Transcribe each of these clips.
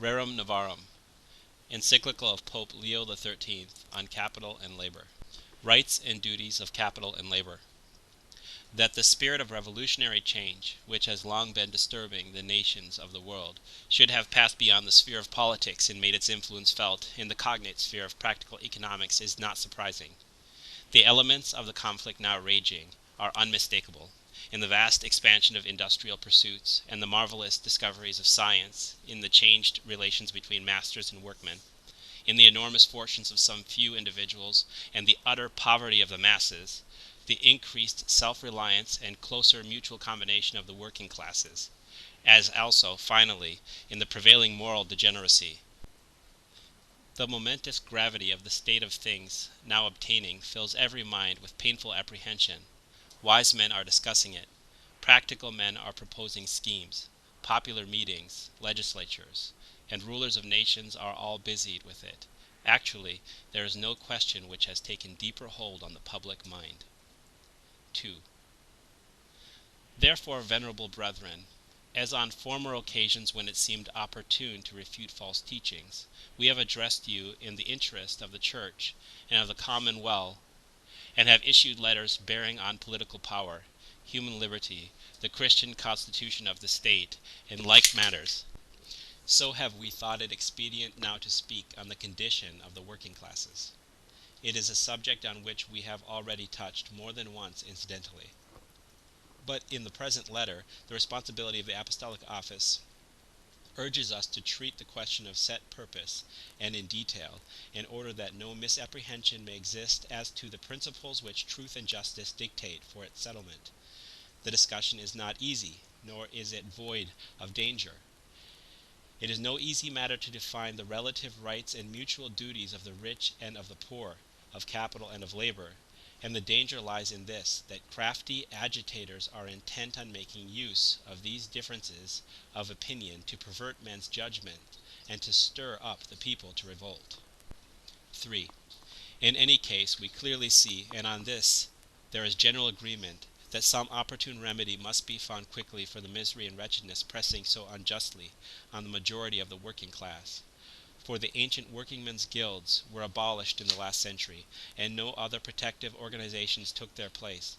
Rerum Novarum, encyclical of Pope Leo XIII on capital and labor. Rights and duties of capital and labor. That the spirit of revolutionary change, which has long been disturbing the nations of the world, should have passed beyond the sphere of politics and made its influence felt in the cognate sphere of practical economics is not surprising. The elements of the conflict now raging are unmistakable in the vast expansion of industrial pursuits and the marvelous discoveries of science, in the changed relations between masters and workmen, in the enormous fortunes of some few individuals and the utter poverty of the masses, the increased self-reliance and closer mutual combination of the working classes, as also, finally, in the prevailing moral degeneracy. The momentous gravity of the state of things now obtaining fills every mind with painful apprehension. Wise men are discussing it. Practical men are proposing schemes. Popular meetings, legislatures, and rulers of nations are all busied with it. Actually, there is no question which has taken deeper hold on the public mind. 2. Therefore, venerable brethren, as on former occasions when it seemed opportune to refute false teachings, we have addressed you in the interest of the Church and of the common weal, and have issued letters bearing on political power, human liberty, the Christian constitution of the state, and like matters. So have we thought it expedient now to speak on the condition of the working classes. It is a subject on which we have already touched more than once incidentally. But in the present letter, the responsibility of the apostolic office urges us to treat the question of set purpose and in detail, in order that no misapprehension may exist as to the principles which truth and justice dictate for its settlement. The discussion is not easy, nor is it void of danger. It is no easy matter to define the relative rights and mutual duties of the rich and of the poor, of capital and of labor, and the danger lies in this, that crafty agitators are intent on making use of these differences of opinion to pervert men's judgment and to stir up the people to revolt. 3. In any case, we clearly see, and on this there is general agreement, that some opportune remedy must be found quickly for the misery and wretchedness pressing so unjustly on the majority of the working class. For the ancient workingmen's guilds were abolished in the last century, and no other protective organizations took their place.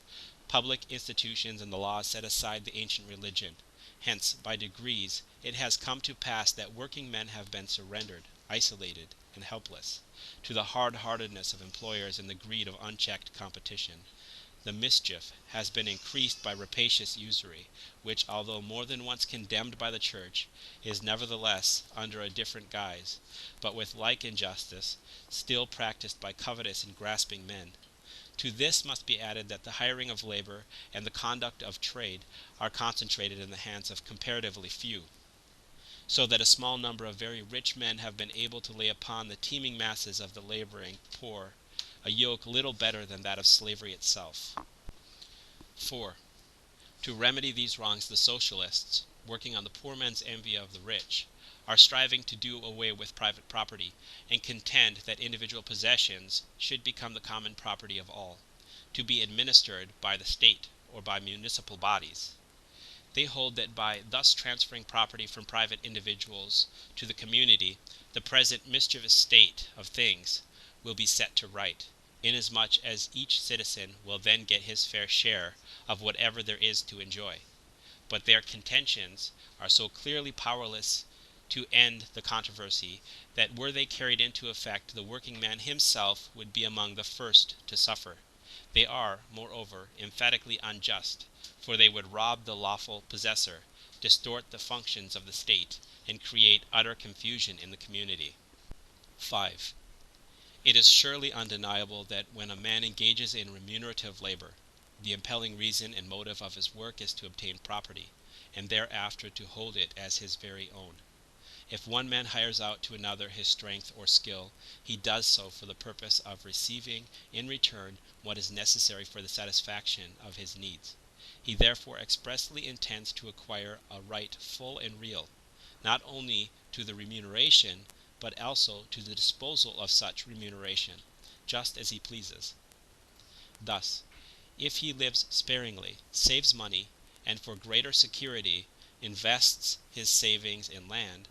Public institutions and the laws set aside the ancient religion. Hence, by degrees, it has come to pass that working men have been surrendered, isolated, and helpless, to the hard-heartedness of employers and the greed of unchecked competition. The mischief has been increased by rapacious usury, which, although more than once condemned by the Church, is nevertheless, under a different guise, but with like injustice, still practiced by covetous and grasping men. To this must be added that the hiring of labor and the conduct of trade are concentrated in the hands of comparatively few, so that a small number of very rich men have been able to lay upon the teeming masses of the laboring poor a yoke little better than that of slavery itself. 4. To remedy these wrongs, the socialists, working on the poor men's envy of the rich, are striving to do away with private property, and contend that individual possessions should become the common property of all, to be administered by the state or by municipal bodies. They hold that by thus transferring property from private individuals to the community, the present mischievous state of things will be set to right, inasmuch as each citizen will then get his fair share of whatever there is to enjoy. But their contentions are so clearly powerless to end the controversy that were they carried into effect, the working man himself would be among the first to suffer. They are, moreover, emphatically unjust, for they would rob the lawful possessor, distort the functions of the state, and create utter confusion in the community. 5. It is surely undeniable that when a man engages in remunerative labor, the impelling reason and motive of his work is to obtain property, and thereafter to hold it as his very own. If one man hires out to another his strength or skill, he does so for the purpose of receiving in return what is necessary for the satisfaction of his needs. He therefore expressly intends to acquire a right full and real, not only to the remuneration, but also to the disposal of such remuneration, just as he pleases. Thus, if he lives sparingly, saves money, and for greater security invests his savings in land,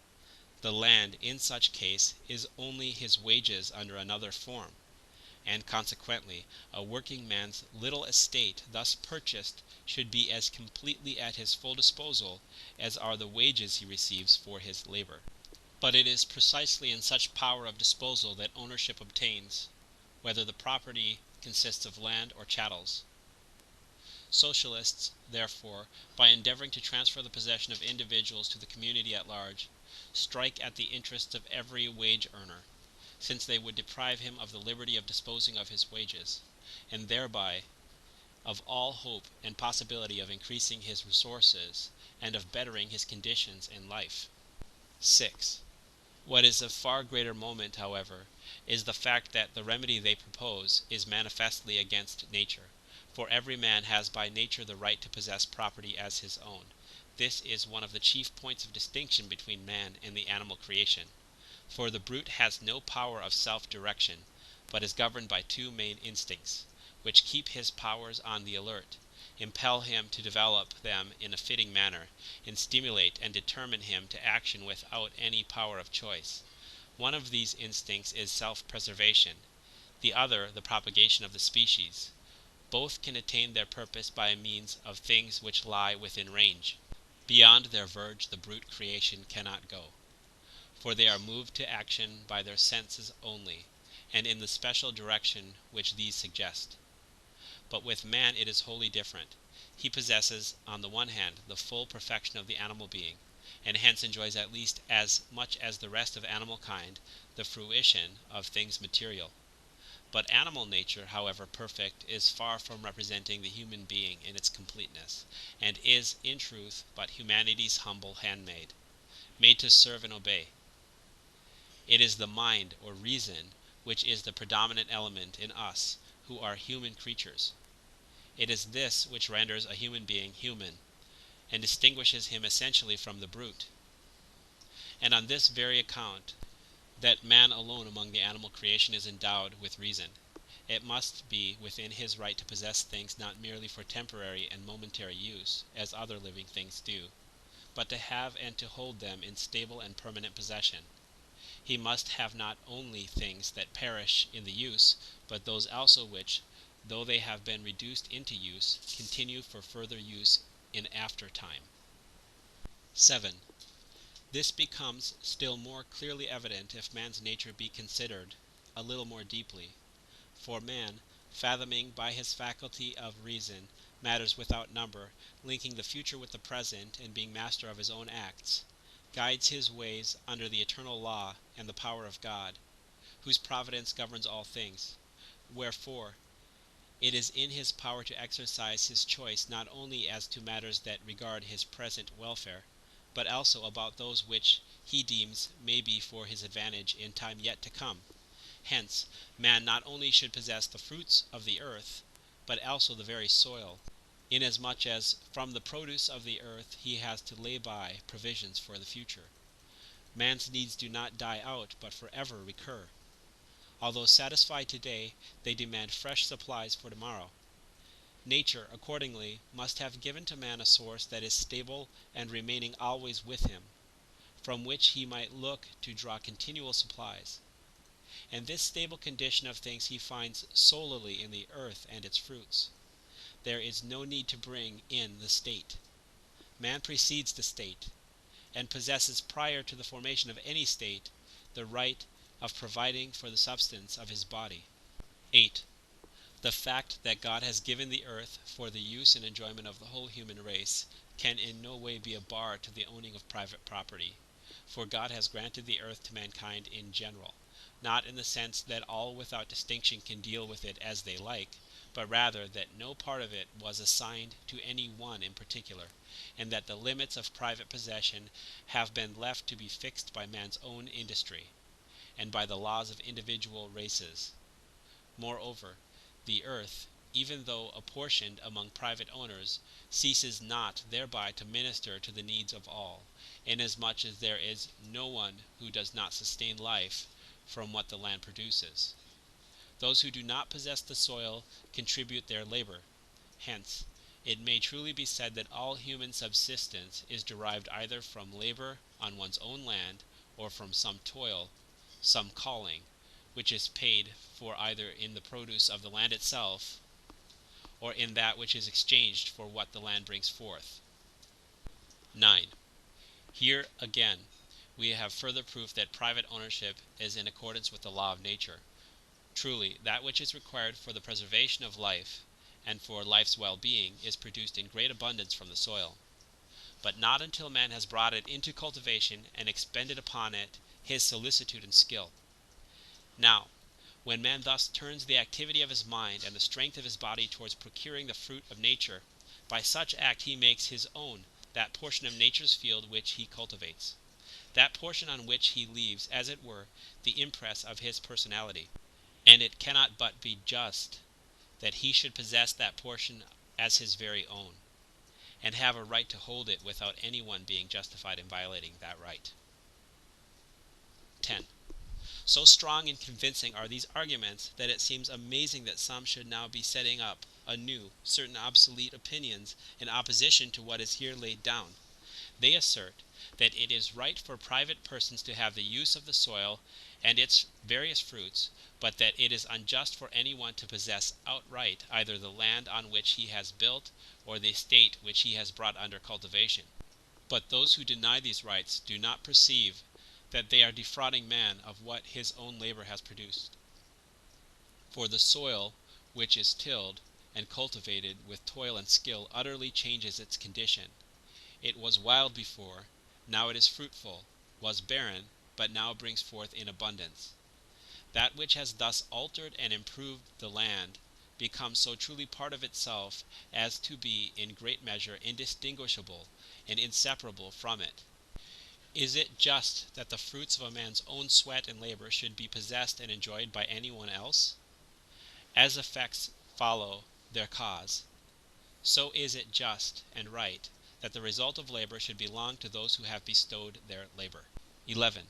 The land in such case is only his wages under another form, and consequently a working man's little estate thus purchased should be as completely at his full disposal as are the wages he receives for his labor. But it is precisely in such power of disposal that ownership obtains, whether the property consists of land or chattels. Socialists, therefore, by endeavoring to transfer the possession of individuals to the community at large, strike at the interests of every wage earner, since they would deprive him of the liberty of disposing of his wages, and thereby of all hope and possibility of increasing his resources and of bettering his conditions in life. 6. What is of far greater moment, however, is the fact that the remedy they propose is manifestly against nature, for every man has by nature the right to possess property as his own. This is one of the chief points of distinction between man and the animal creation, for the brute has no power of self-direction, but is governed by two main instincts, which keep his powers on the alert, impel him to develop them in a fitting manner, and stimulate and determine him to action without any power of choice. One of these instincts is self-preservation, the other the propagation of the species. Both can attain their purpose by means of things which lie within range. Beyond their verge the brute creation cannot go, for they are moved to action by their senses only, and in the special direction which these suggest. But with man it is wholly different. He possesses, on the one hand, the full perfection of the animal being, and hence enjoys at least as much as the rest of animal kind the fruition of things material. But animal nature, however perfect, is far from representing the human being in its completeness, and is, in truth, but humanity's humble handmaid, made to serve and obey. It is the mind, or reason, which is the predominant element in us, who are human creatures. It is this which renders a human being human, and distinguishes him essentially from the brute. And on this very account, that man alone among the animal creation is endowed with reason, it must be within his right to possess things not merely for temporary and momentary use, as other living things do, but to have and to hold them in stable and permanent possession. He must have not only things that perish in the use, but those also which, though they have been reduced into use, continue for further use in after time. 7. This becomes still more clearly evident if man's nature be considered a little more deeply. For man, fathoming by his faculty of reason matters without number, linking the future with the present, and being master of his own acts, guides his ways under the eternal law and the power of God, whose providence governs all things. Wherefore, it is in his power to exercise his choice not only as to matters that regard his present welfare, but also about those which he deems may be for his advantage in time yet to come. Hence, man not only should possess the fruits of the earth, but also the very soil, inasmuch as from the produce of the earth he has to lay by provisions for the future. Man's needs do not die out, but forever recur. Although satisfied today, they demand fresh supplies for tomorrow. Nature, accordingly, must have given to man a source that is stable and remaining always with him, from which he might look to draw continual supplies. And this stable condition of things he finds solely in the earth and its fruits. There is no need to bring in the state. Man precedes the state, and possesses prior to the formation of any state the right of providing for the substance of his body. 8. The fact that God has given the earth for the use and enjoyment of the whole human race can in no way be a bar to the owning of private property, for God has granted the earth to mankind in general, not in the sense that all without distinction can deal with it as they like, but rather that no part of it was assigned to any one in particular, and that the limits of private possession have been left to be fixed by man's own industry, and by the laws of individual races. Moreover, the earth, even though apportioned among private owners, ceases not thereby to minister to the needs of all, inasmuch as there is no one who does not sustain life from what the land produces. Those who do not possess the soil contribute their labor. Hence, it may truly be said that all human subsistence is derived either from labor on one's own land or from some toil, some calling, which is paid for either in the produce of the land itself, or in that which is exchanged for what the land brings forth. 9. Here, again, we have further proof that private ownership is in accordance with the law of nature. Truly, that which is required for the preservation of life and for life's well-being is produced in great abundance from the soil, but not until man has brought it into cultivation and expended upon it his solicitude and skill. Now, when man thus turns the activity of his mind and the strength of his body towards procuring the fruit of nature, by such act he makes his own that portion of nature's field which he cultivates, that portion on which he leaves, as it were, the impress of his personality. And it cannot but be just that he should possess that portion as his very own, and have a right to hold it without any one being justified in violating that right. 10. So strong and convincing are these arguments that it seems amazing that some should now be setting up anew certain obsolete opinions in opposition to what is here laid down. They assert that it is right for private persons to have the use of the soil and its various fruits, but that it is unjust for any one to possess outright either the land on which he has built or the estate which he has brought under cultivation. But those who deny these rights do not perceive that they are defrauding man of what his own labor has produced. For the soil which is tilled and cultivated with toil and skill utterly changes its condition. It was wild before, now it is fruitful, was barren, but now brings forth in abundance. That which has thus altered and improved the land becomes so truly part of itself as to be in great measure indistinguishable and inseparable from it. Is it just that the fruits of a man's own sweat and labor should be possessed and enjoyed by any one else? As effects follow their cause, so is it just and right that the result of labor should belong to those who have bestowed their labor. 11.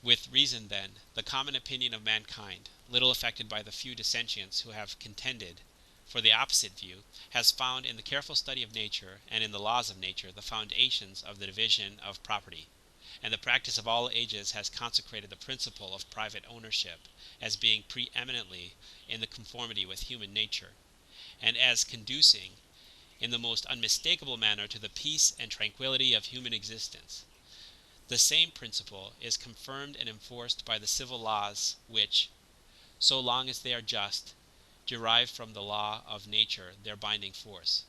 With reason, then, the common opinion of mankind, little affected by the few dissentients who have contended for the opposite view, has found in the careful study of nature and in the laws of nature the foundations of the division of property, and the practice of all ages has consecrated the principle of private ownership as being preeminently in the conformity with human nature, and as conducing in the most unmistakable manner to the peace and tranquillity of human existence. The same principle is confirmed and enforced by the civil laws which, so long as they are just, derive from the law of nature their binding force.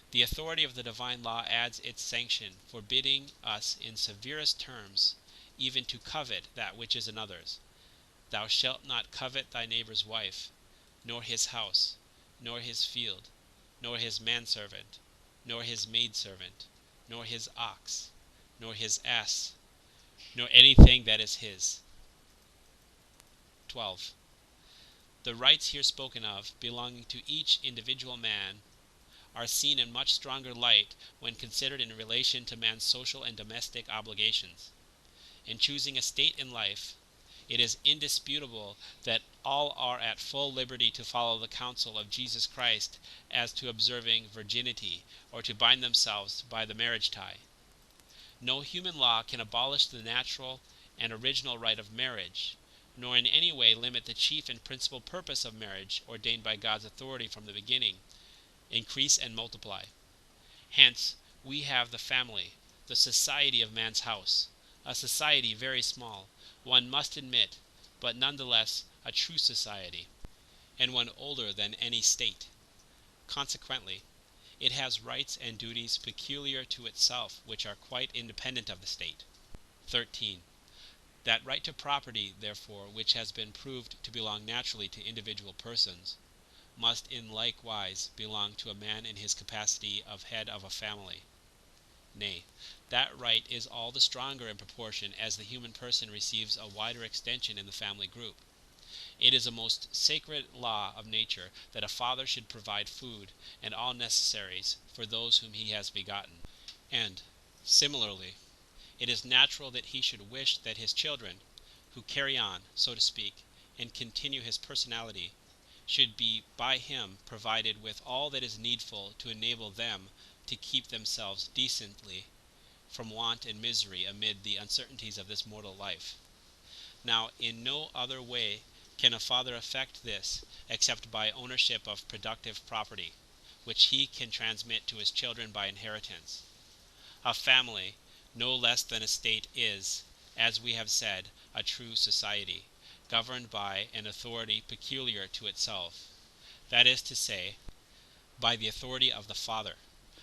The authority of the divine law adds its sanction, forbidding us in severest terms even to covet that which is another's. Thou shalt not covet thy neighbor's wife, nor his house, nor his field, nor his manservant, nor his maidservant, nor his ox, nor his ass, nor anything that is his. 12. The rights here spoken of, belonging to each individual man, are seen in much stronger light when considered in relation to man's social and domestic obligations. In choosing a state in life, it is indisputable that all are at full liberty to follow the counsel of Jesus Christ as to observing virginity, or to bind themselves by the marriage tie. No human law can abolish the natural and original right of marriage, nor in any way limit the chief and principal purpose of marriage, ordained by God's authority from the beginning: increase and multiply. Hence, we have the family, the society of man's house, a society very small, one must admit, but none the less a true society, and one older than any state. Consequently, it has rights and duties peculiar to itself, which are quite independent of the state. 13. That right to property, therefore, which has been proved to belong naturally to individual persons, must in like wise belong to a man in his capacity of head of a family. Nay, that right is all the stronger in proportion as the human person receives a wider extension in the family group. It is a most sacred law of nature that a father should provide food and all necessaries for those whom he has begotten. And, similarly, it is natural that he should wish that his children, who carry on, so to speak, and continue his personality, should be by him provided with all that is needful to enable them to keep themselves decently from want and misery amid the uncertainties of this mortal life. Now, in no other way can a father effect this except by ownership of productive property, which he can transmit to his children by inheritance. A family, no less than a state, is, as we have said, a true society, governed by an authority peculiar to itself, that is to say, by the authority of the father.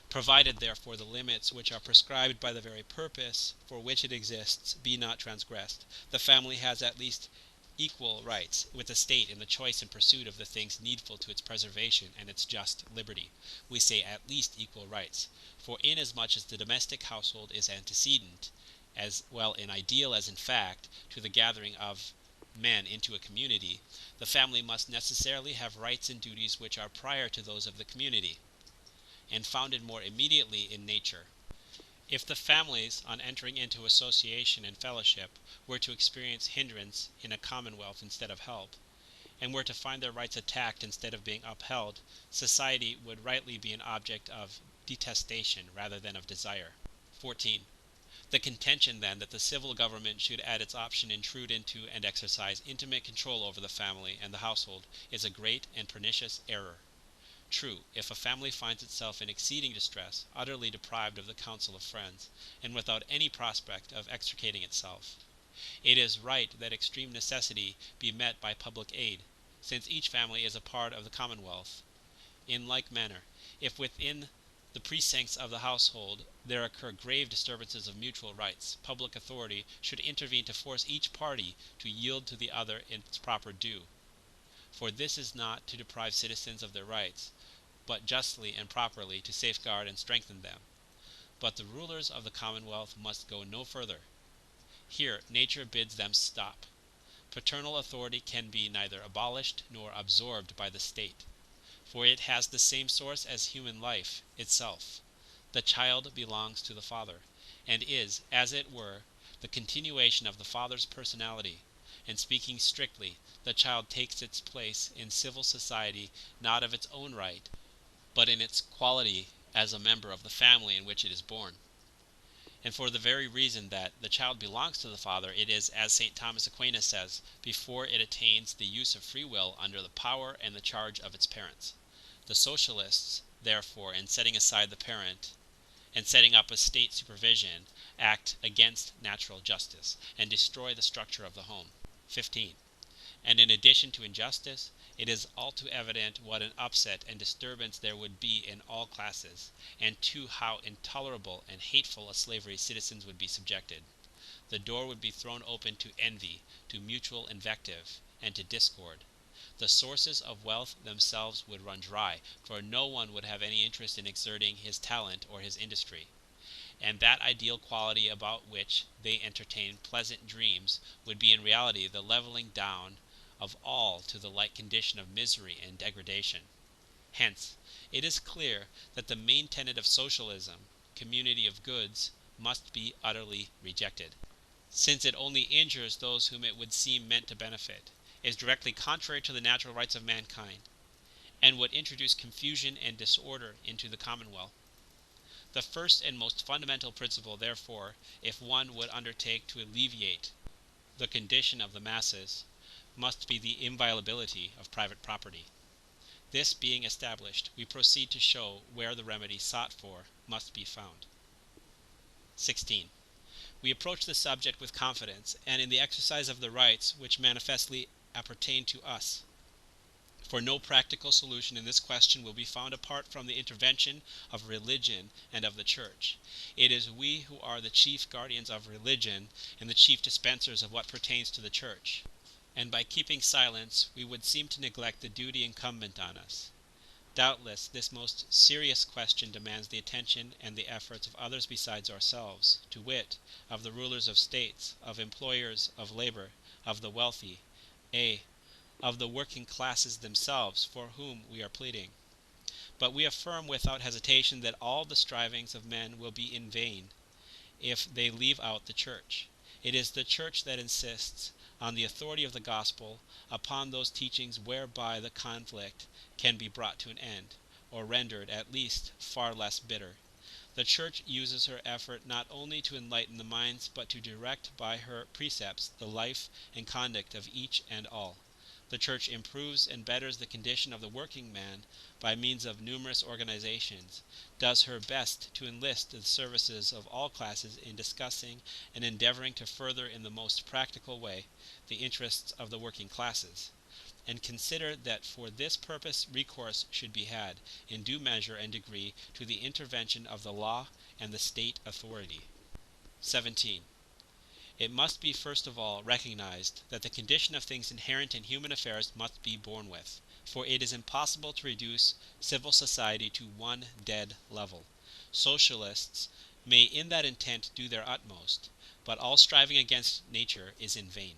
Provided, therefore, the limits which are prescribed by the very purpose for which it exists be not transgressed, the family has at least equal rights with the state in the choice and pursuit of the things needful to its preservation and its just liberty. We say at least equal rights, for inasmuch as the domestic household is antecedent, as well in ideal as in fact, to the gathering of men into a community, the family must necessarily have rights and duties which are prior to those of the community, and founded more immediately in nature. If the families, on entering into association and fellowship, were to experience hindrance in a commonwealth instead of help, and were to find their rights attacked instead of being upheld, society would rightly be an object of detestation rather than of desire. 14. The contention, then, that the civil government should at its option intrude into and exercise intimate control over the family and the household is a great and pernicious error. True, if a family finds itself in exceeding distress, utterly deprived of the counsel of friends, and without any prospect of extricating itself, it is right that extreme necessity be met by public aid, since each family is a part of the commonwealth. In like manner, if within the precincts of the household there occur grave disturbances of mutual rights, public authority should intervene to force each party to yield to the other its proper due. For this is not to deprive citizens of their rights, but justly and properly to safeguard and strengthen them. But the rulers of the commonwealth must go no further. Here nature bids them stop. Paternal authority can be neither abolished nor absorbed by the state, for it has the same source as human life itself. The child belongs to the father, and is, as it were, the continuation of the father's personality, and speaking strictly, the child takes its place in civil society not of its own right, but in its quality as a member of the family in which it is born. And for the very reason that the child belongs to the father, it is, as St. Thomas Aquinas says, before it attains the use of free will, under the power and the charge of its parents. The socialists, therefore, in setting aside the parent and setting up a state supervision, act against natural justice, and destroy the structure of the home. 15. And in addition to injustice, it is all too evident what an upset and disturbance there would be in all classes, and to how intolerable and hateful a slavery citizens would be subjected. The door would be thrown open to envy, to mutual invective, and to discord. The sources of wealth themselves would run dry, for no one would have any interest in exerting his talent or his industry, and that ideal quality about which they entertain pleasant dreams would be in reality the leveling down of all to the like condition of misery and degradation. Hence, it is clear that the main tenet of socialism, community of goods, must be utterly rejected, since it only injures those whom it would seem meant to benefit, is directly contrary to the natural rights of mankind, and would introduce confusion and disorder into the commonwealth. The first and most fundamental principle, therefore, if one would undertake to alleviate the condition of the masses, must be the inviolability of private property. This being established, we proceed to show where the remedy sought for must be found. 16. We approach the subject with confidence, and in the exercise of the rights which manifestly appertain to us. For no practical solution in this question will be found apart from the intervention of religion and of the Church. It is we who are the chief guardians of religion and the chief dispensers of what pertains to the Church, and by keeping silence we would seem to neglect the duty incumbent on us. Doubtless this most serious question demands the attention and the efforts of others besides ourselves, to wit, of the rulers of states, of employers of labor, of the wealthy, of the working classes themselves, for whom we are pleading. But we affirm without hesitation that all the strivings of men will be in vain if they leave out the Church. It is the Church that insists on the authority of the gospel, upon those teachings whereby the conflict can be brought to an end, or rendered at least far less bitter. The Church uses her effort not only to enlighten the minds, but to direct by her precepts the life and conduct of each and all. The Church improves and betters the condition of the working man by means of numerous organizations, does her best to enlist the services of all classes in discussing and endeavoring to further in the most practical way the interests of the working classes, and consider that for this purpose recourse should be had, in due measure and degree, to the intervention of the law and the state authority. 17. It must be first of all recognized that the condition of things inherent in human affairs must be borne with, for it is impossible to reduce civil society to one dead level. Socialists may in that intent do their utmost, but all striving against nature is in vain.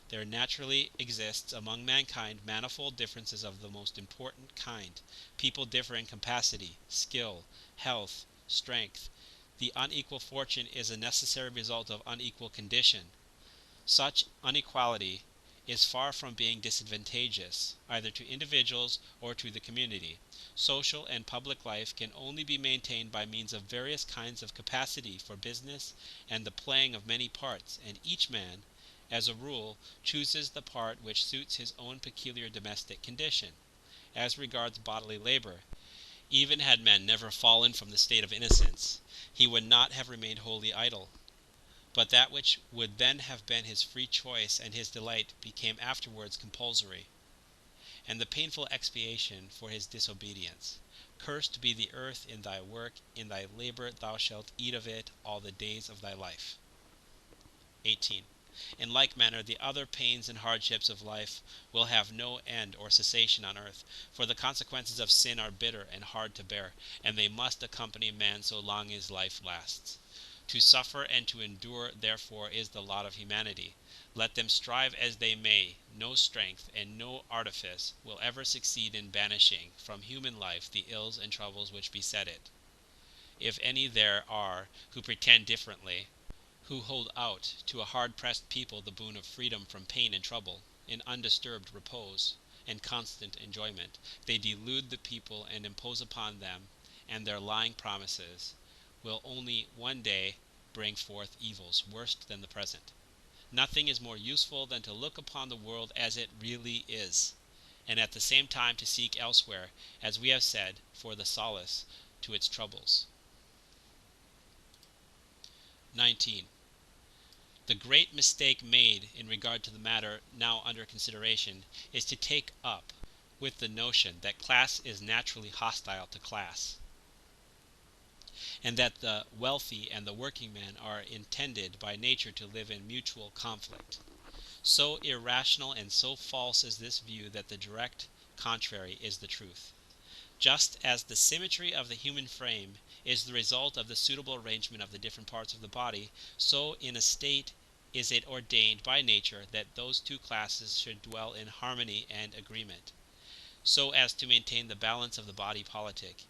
There naturally exists among mankind manifold differences of the most important kind. People differ in capacity, skill, health, strength. The unequal fortune is a necessary result of unequal condition. Such inequality is far from being disadvantageous, either to individuals or to the community. Social and public life can only be maintained by means of various kinds of capacity for business and the playing of many parts, and each man, as a rule, chooses the part which suits his own peculiar domestic condition. As regards bodily labor, even had man never fallen from the state of innocence, he would not have remained wholly idle. But that which would then have been his free choice and his delight became afterwards compulsory, and the painful expiation for his disobedience. Cursed be the earth in thy work, in thy labor thou shalt eat of it all the days of thy life. 18. In like manner, the other pains and hardships of life will have no end or cessation on earth, for the consequences of sin are bitter and hard to bear, and they must accompany man so long as life lasts. To suffer and to endure, therefore, is the lot of humanity. Let them strive as they may, no strength and no artifice will ever succeed in banishing from human life the ills and troubles which beset it. If any there are who pretend differently, who hold out to a hard-pressed people the boon of freedom from pain and trouble, in undisturbed repose and constant enjoyment, they delude the people and impose upon them, and their lying promises will only one day bring forth evils worse than the present. Nothing is more useful than to look upon the world as it really is, and at the same time to seek elsewhere, as we have said, for the solace to its troubles. 19. The great mistake made in regard to the matter now under consideration is to take up with the notion that class is naturally hostile to class, and that the wealthy and the working man are intended by nature to live in mutual conflict. So irrational and so false is this view that the direct contrary is the truth. Just as the symmetry of the human frame is the result of the suitable arrangement of the different parts of the body, so in a state is it ordained by nature that those two classes should dwell in harmony and agreement, so as to maintain the balance of the body politic.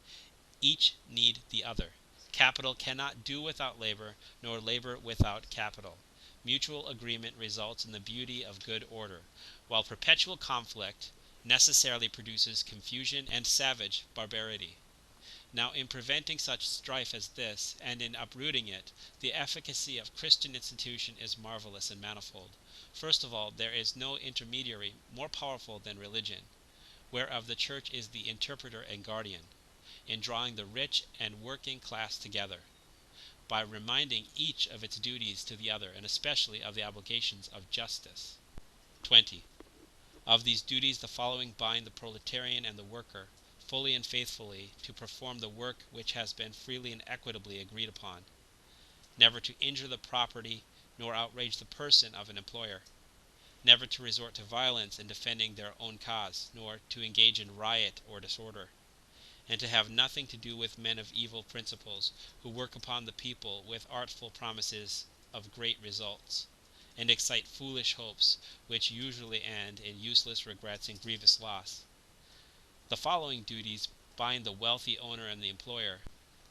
Each need the other. Capital cannot do without labor, nor labor without capital. Mutual agreement results in the beauty of good order, while perpetual conflict necessarily produces confusion and savage barbarity. Now, in preventing such strife as this, and in uprooting it, the efficacy of Christian institution is marvelous and manifold. First of all, there is no intermediary more powerful than religion, whereof the Church is the interpreter and guardian, in drawing the rich and working class together, by reminding each of its duties to the other, and especially of the obligations of justice. 20. Of these duties the following bind the proletarian and the worker, fully and faithfully to perform the work which has been freely and equitably agreed upon, never to injure the property nor outrage the person of an employer, never to resort to violence in defending their own cause, nor to engage in riot or disorder, and to have nothing to do with men of evil principles, who work upon the people with artful promises of great results, and excite foolish hopes, which usually end in useless regrets and grievous loss. The following duties bind the wealthy owner and the employer: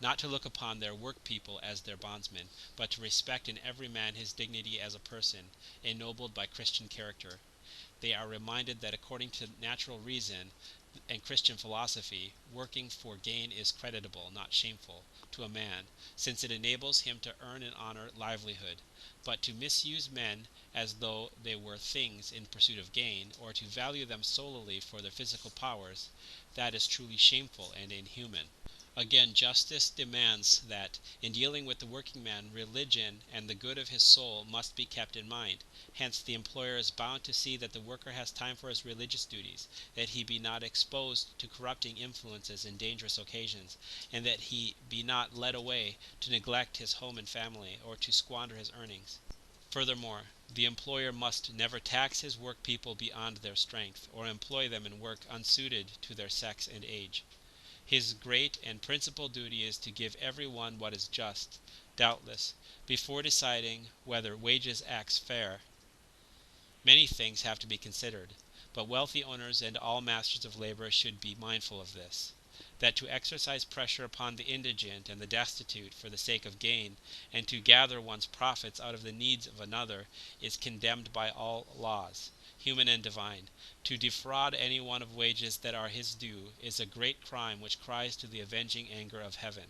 not to look upon their work people as their bondsmen, but to respect in every man his dignity as a person, ennobled by Christian character. They are reminded that according to natural reason, and Christian philosophy, working for gain is creditable, not shameful, to a man, since it enables him to earn an honest livelihood. But to misuse men as though they were things in pursuit of gain, or to value them solely for their physical powers, that is truly shameful and inhuman. Again, justice demands that, in dealing with the working man, religion and the good of his soul must be kept in mind. Hence, the employer is bound to see that the worker has time for his religious duties, that he be not exposed to corrupting influences and dangerous occasions, and that he be not led away to neglect his home and family, or to squander his earnings. Furthermore, the employer must never tax his work people beyond their strength, or employ them in work unsuited to their sex and age. His great and principal duty is to give every one what is just. Doubtless, before deciding whether wages acts fair, many things have to be considered, but wealthy owners and all masters of labor should be mindful of this, that to exercise pressure upon the indigent and the destitute for the sake of gain, and to gather one's profits out of the needs of another, is condemned by all laws, human and divine. To defraud any one of wages that are his due is a great crime which cries to the avenging anger of heaven.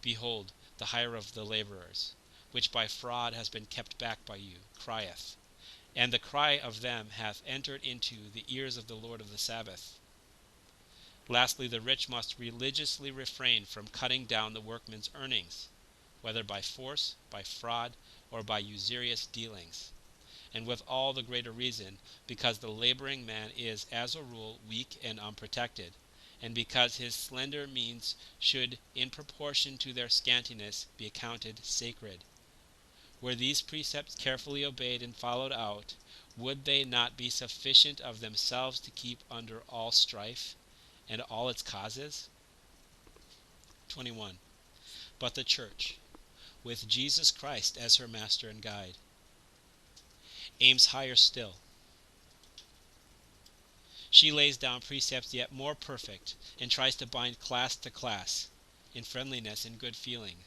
Behold, the hire of the laborers, which by fraud has been kept back by you, crieth, and the cry of them hath entered into the ears of the Lord of the Sabbath. Lastly, the rich must religiously refrain from cutting down the workman's earnings, whether by force, by fraud, or by usurious dealings, and with all the greater reason, because the laboring man is, as a rule, weak and unprotected, and because his slender means should, in proportion to their scantiness, be accounted sacred. Were these precepts carefully obeyed and followed out, would they not be sufficient of themselves to keep under all strife and all its causes? 21. But the Church, with Jesus Christ as her master and guide, aims higher still. She lays down precepts yet more perfect, and tries to bind class to class in friendliness and good feeling.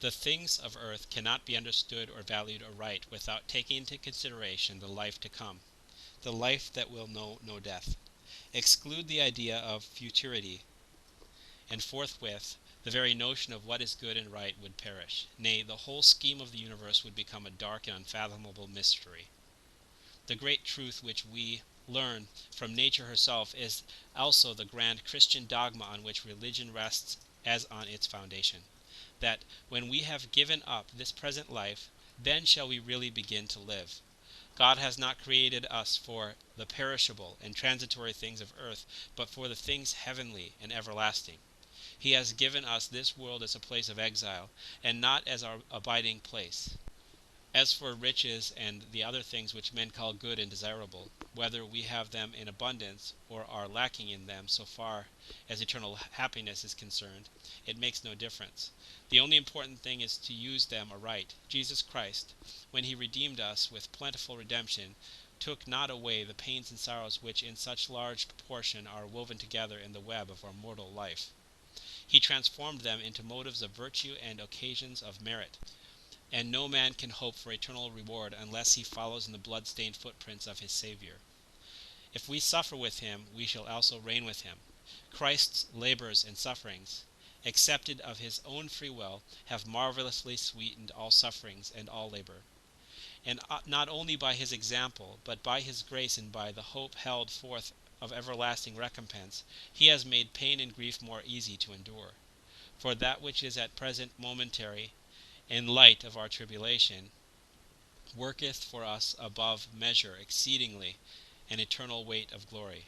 The things of earth cannot be understood or valued aright without taking into consideration the life to come, the life that will know no death. Exclude the idea of futurity, and forthwith the very notion of what is good and right would perish. Nay, the whole scheme of the universe would become a dark and unfathomable mystery. The great truth which we learn from nature herself is also the grand Christian dogma on which religion rests as on its foundation, that when we have given up this present life, then shall we really begin to live. God has not created us for the perishable and transitory things of earth, but for the things heavenly and everlasting. He has given us this world as a place of exile, and not as our abiding place. As for riches and the other things which men call good and desirable, whether we have them in abundance or are lacking in them so far as eternal happiness is concerned, it makes no difference. The only important thing is to use them aright. Jesus Christ, when he redeemed us with plentiful redemption, took not away the pains and sorrows which in such large proportion are woven together in the web of our mortal life. He transformed them into motives of virtue and occasions of merit. And no man can hope for eternal reward unless he follows in the blood-stained footprints of his Savior. If we suffer with him, we shall also reign with him. Christ's labors and sufferings, accepted of his own free will, have marvelously sweetened all sufferings and all labor. And not only by his example, but by his grace and by the hope held forth of everlasting recompense, he has made pain and grief more easy to endure. For that which is at present momentary, in light of our tribulation, worketh for us above measure exceedingly an eternal weight of glory.